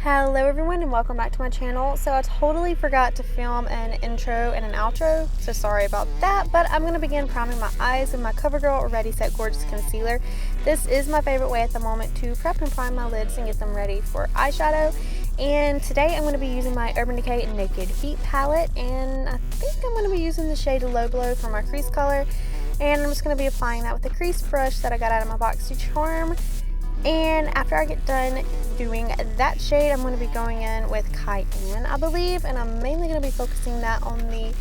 Hello everyone and welcome back to my channel. So I totally forgot to film an intro and an outro, so sorry about that, but I'm going to begin priming my eyes with my CoverGirl Ready Set Gorgeous Concealer. This is my favorite way at the moment to prep and prime my lids and get them ready for eyeshadow. And today I'm going to be using my Urban Decay Naked Feet palette, and I think I'm going to be using the shade Low Blow for my crease color. And I'm just going to be applying that with a crease brush that I got out of my BoxyCharm. And after I get done doing that shade, I'm going to be going in with Cayenne, I believe, and I'm mainly going to be focusing that on the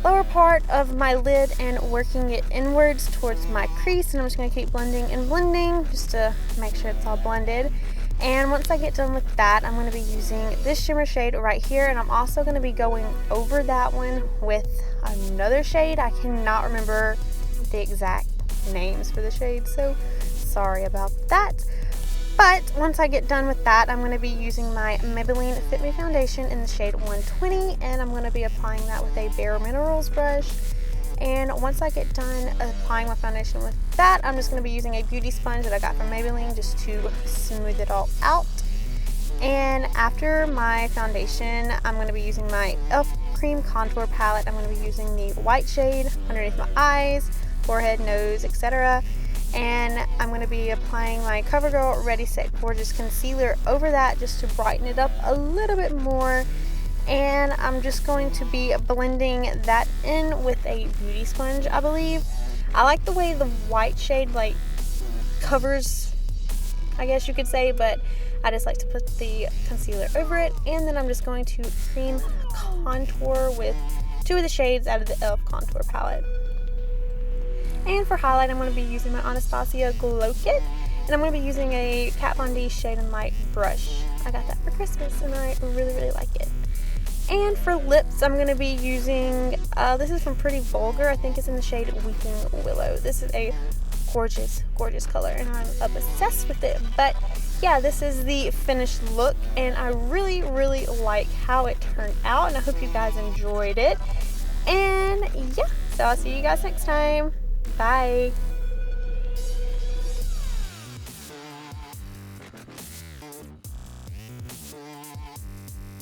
lower part of my lid and working it inwards towards my crease. And I'm just going to keep blending and blending just to make sure it's all blended. And once I get done with that, I'm going to be using this shimmer shade right here, and I'm also going to be going over that one with another shade. I cannot remember the exact names for the shades, so sorry about that. But once I get done with that, I'm going to be using my Maybelline Fit Me foundation in the shade 120, and I'm going to be applying that with a Bare Minerals brush. And once I get done applying my foundation with that, I'm just going to be using a beauty sponge that I got from Maybelline just to smooth it all out. And after my foundation, I'm going to be using my e.l.f. Cream Contour Palette. I'm going to be using the white shade underneath my eyes, forehead, nose, etc. And I'm going to be applying my CoverGirl Ready Set Gorgeous Concealer over that just to brighten it up a little bit more. And I'm just going to be blending that in with a beauty sponge, I believe. I like the way the white shade like covers, I guess you could say, but I just like to put the concealer over it. And then I'm just going to cream contour with two of the shades out of the e.l.f. Contour Palette. And for highlight, I'm going to be using my Anastasia Glow Kit, and I'm going to be using a Kat Von D Shade and Light brush. I got that for Christmas, and I really like it. And for lips, I'm going to be using, this is from Pretty Vulgar. I think it's in the shade Weeping Willow. This is a gorgeous color, and I'm obsessed with it. But yeah, this is the finished look, and I really like how it turned out, and I hope you guys enjoyed it. And yeah, so I'll see you guys next time. Bye.